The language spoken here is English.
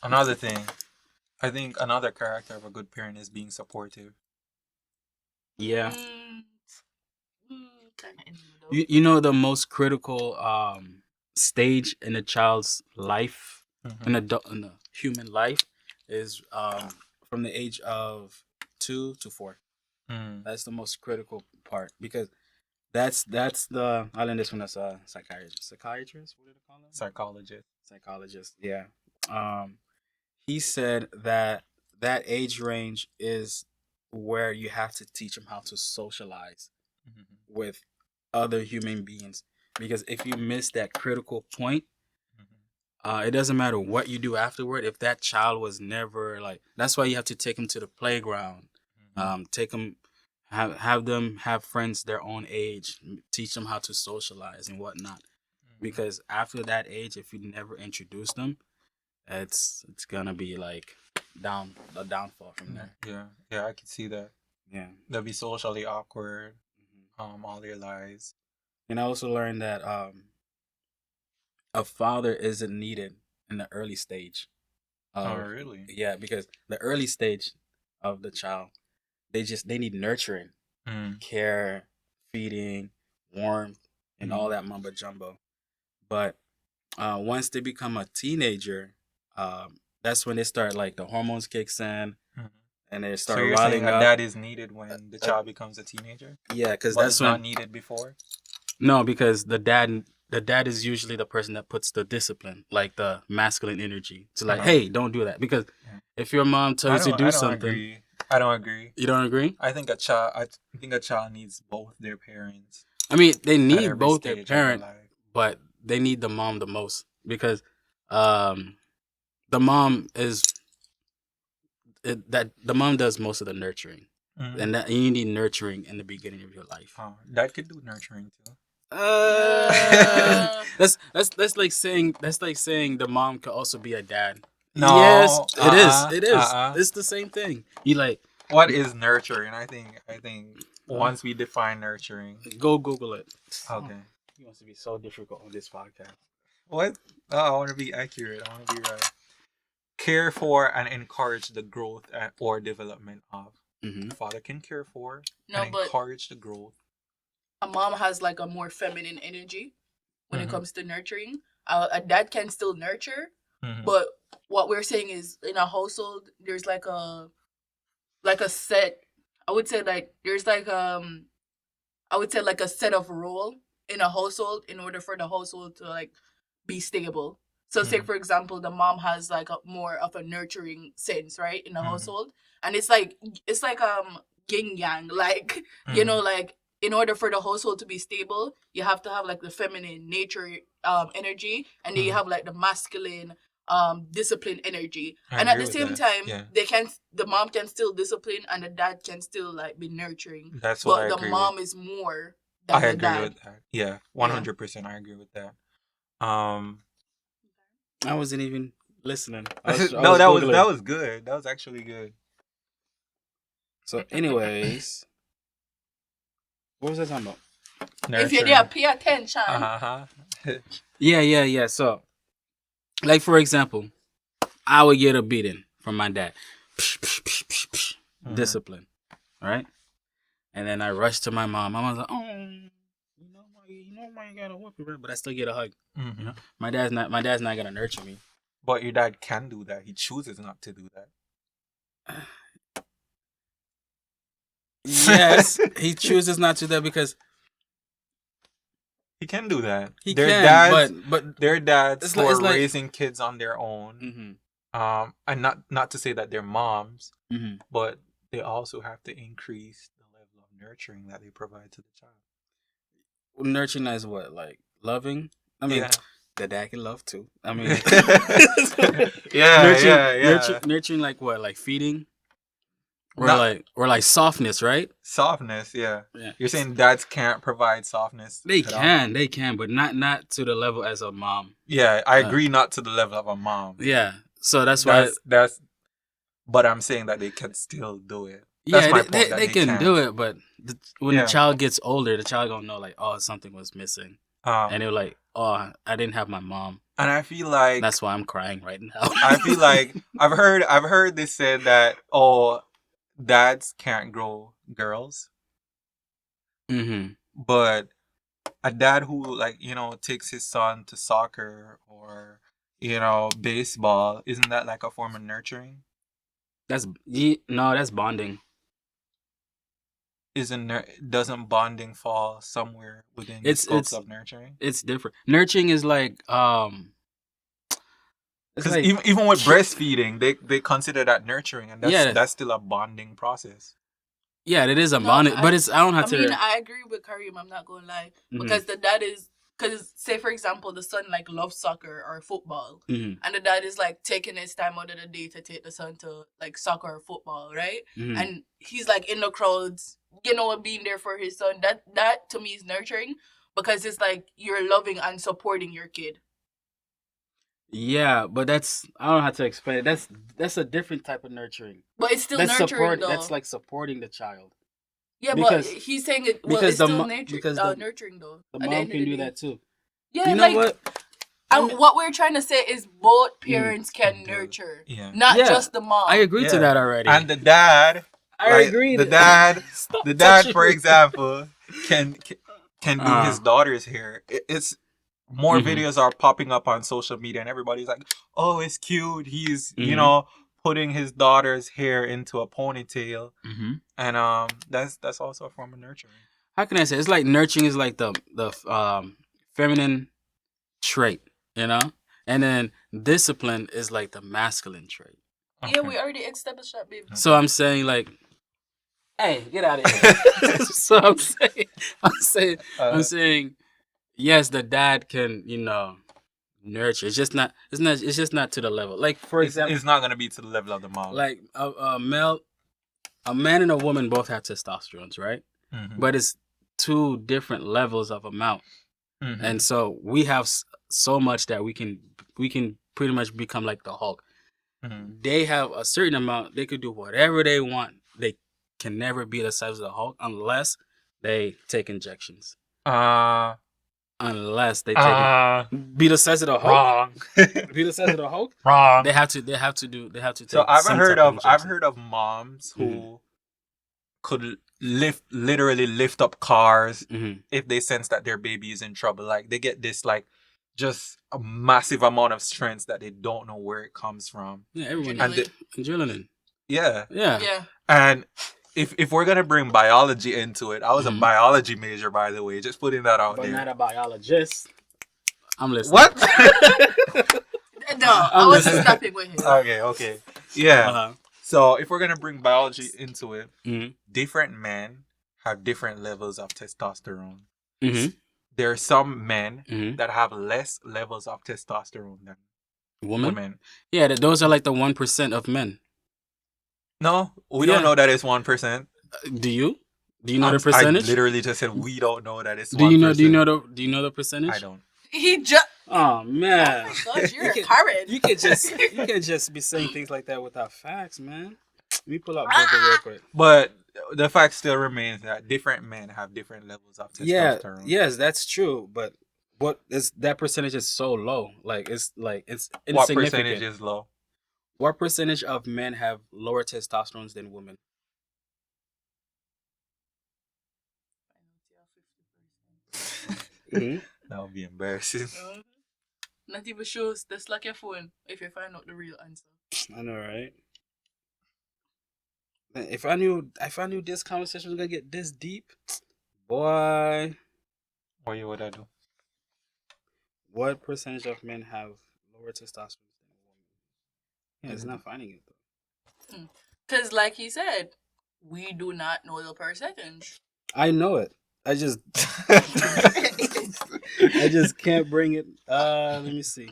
Another thing, I think another character of a good parent is being supportive. Yeah. Mm, kind of in the middle. You know the most critical stage in a child's life, Mm-hmm. in a human life, is from the age of 2 to 4. Mm. That's the most critical part because that's the I learned this from a psychiatrist. Psychiatrist, what did they call him? Psychologist. Psychologist. Yeah. Um, he said that that age range is where you have to teach them how to socialize Mm-hmm. with other human beings because if you miss that critical point, it doesn't matter what you do afterward. If that child was never like, that's why you have to take them to the playground, Mm-hmm. take them, have them have friends their own age, teach them how to socialize and whatnot. Because after that age, if you never introduce them, it's gonna be like a downfall from there. Yeah, yeah, I can see that. Yeah. They'll be socially awkward, all their lives. And I also learned that a father isn't needed in the early stage Oh, of really? yeah, because the early stage of the child, they need nurturing, Mm. care, feeding, warmth, and all Mm. that mumbo jumbo. But once they become a teenager, that's when they start like the hormones kicks in Mhm. and they So start you're saying riling that up. that is needed when the child becomes a teenager, Yeah, because but that's it's not when needed before. no, because the dad is usually the person that puts the discipline, like the masculine energy, to like, Uh-huh. hey, don't do that. Because Yeah. if your mom I tells you don't. to do I don't something, agree. I don't agree. you don't agree. I think a child. I think a child needs both their parents I mean, they at need every both their stage of their parent, life. but they need the mom the most because um, the mom is that the mom does most of the nurturing, Mhm. and that you need nurturing in the beginning of your life. Oh, dad could do nurturing too. That's like saying the mom could also be a dad. Yes, No. it is. It is. Uh-uh. It's the same thing. You like What is nurturing? I think once we define nurturing. go Google it. Okay. He wants to be so difficult on this podcast. What? Oh, I want to be accurate. I want to be right. Care for and encourage the growth or development of. Mm-hmm. A father can care for No, and but encourage the growth. a mom has like a more feminine energy when it Mhm. comes to nurturing. A dad can still nurture, Mhm. but what we're saying is in a household there's like a set. I would say like there's like I would say like a set of rule in a household in order for the household to like be stable. So say Mhm. for example the mom has like a more of a nurturing sense, right, in the Mhm. household. And it's like yin yang, like Mhm. like in order for the household to be stable, you have to have like the feminine nature energy, and then you Mhm. have like the masculine discipline energy. I And at agree the with same that. time, Yeah, the mom can still discipline and the dad can still like be nurturing, that's what I but the agree with. mom is more I than the agree dad. with that. Yeah, Yeah. 100%. I agree with that. Um, I wasn't even listening. I no, was that googling. was good. That was actually good. So, anyways, what was I talking about? If you're there, Nurturing. pay attention. Uh huh. Yeah. So, like for example, I would get a beating from my dad. Discipline, right? And then I rush to my mom. My mom's like, "Oh, you gotta whoop it," but I still get a hug. You Hmm. know, my dad's not gonna nurture me. But your dad can do that. He chooses not to do Yes, that. he chooses not to that because He can do that. he Their can, dads, but their dads it's who like are raising kids on their own. mm-hmm, And not to say that they're moms, mm-hmm. but they also have to increase the level of nurturing that they provide to the child. Nurturing is what, like loving. I mean, Yeah. the dad can love too. I mean, Yeah, yeah, yeah. nurturing like what, like feeding, Not or like softness, right? softness, yeah. Yeah, You're saying dads can't provide softness at all? they can, but not to the level as a mom. Yeah, I agree not to the level of a mom. Yeah, so that's why. That's but I'm saying that they can still do it. That's Yeah, my point, that they they can can. do it, but when the Yeah. child gets older, the child gonna know like, oh, something was missing. and they're like, "Oh, I didn't have my mom. And I feel like That's why I'm crying right now." I feel like I've heard this said that dads can't grow girls, Mm-hmm. but a dad who like takes his son to soccer or baseball, isn't that like a form of nurturing? No, that's bonding. Doesn't bonding fall somewhere within the It's scopes it's of nurturing? it's different. Nurturing is like it's Because like even with breastfeeding, they consider that nurturing, and yeah, that's still a bonding process. yeah, it is a No, bonding, but it's I don't have I to. mean, I agree with Karim. I'm not gonna lie, because the dad is, because say for example, the son like loves soccer or football, Mm-hmm. and the dad is like taking his time out of the day to take the son to like soccer or football, right? Mm-hmm. And he's like in the crowds, being there for his son. That to me is nurturing, because it's like you're loving and supporting your kid. Yeah, but that's I don't know how to explain it. That's a different type of nurturing. But it's still That's nurturing though. That's like supporting the child. Yeah, because- but he's saying it. Well, because it's the still mo- because the- nurturing though. The at the mom end of can the do day. that too. Yeah, You know like, what? And what we're trying to say is both parents can Mm. nurture, Yeah. not Yeah. just the mom. I agree to Yeah. that already. And the dad, I like, agree. The dad, Stop the dad, touching for me. example, can do Uh-huh. his daughter's hair. It's more Mhm. videos are popping up on social media, and everybody's like, "Oh, it's cute. He's Mhm. putting his daughter's hair into a ponytail," Mm-hmm. and that's also a form of nurturing. How can I say? It's like nurturing is like the feminine trait, and then discipline is like the masculine trait. Yeah, we already established that, baby. So I'm saying like, hey, get out of here. So I'm saying, yes, the dad can, nurture. It's just not. It's just not to the level. Like for example, it's not gonna be to the level of the mom. like a man and a woman both have testosterone, right? Mm-hmm. But it's two different levels of amount, Mm-hmm. and so we have so much that we can pretty much become like the Hulk. Mm-hmm. They have a certain amount. They could do whatever they want. They can never be the size of the Hulk unless they take injections. Unless they take be the size of the Hulk. Wrong. Be the size of the Hulk. Wrong. They have to take. So I've some heard type of injection. moms who could literally lift up cars if they sense that their baby is in trouble. Like they get this like just a massive amount of strength that they don't know where it comes from. Yeah, everyone. And Adrenaline. Yeah. Yeah. And if we're gonna bring biology into it, I was a biology major, by the way. Just putting that out But there. not a biologist. I'm listening. What? No, I wasn't stopping with him. Okay. Yeah. Uh-huh. So if we're gonna bring biology into it, Mm-hmm. different men have different levels of testosterone. Mm-hmm. There are some men Mm-hmm. that have less levels of testosterone than women. Yeah, those are like the 1% of men. No, we don't know that it's 1%. Do you? Do you know the percentage? I literally just said we don't know that it's 1%. Do you know the percentage? I don't. He just. Oh man! Oh my gosh, you're a Karen. You can just be saying things like that without facts, man. Let me pull up Google real quick. But the fact still remains that different men have different levels of testosterone. Yes, that's true. But that percentage is so low. It's What insignificant. percentage is low? What percentage of men have lower testosterone than women? That would be embarrassing. Not even sure. Just like your phone if you find out the real answer. I know, right? If I knew this conversation was gonna get this deep, boy. What would I do? What percentage of men have lower testosterone than women? Yeah, it's not finding it though. Because, like he said, we do not know the percentage. I know it. I just can't bring it. Let me see.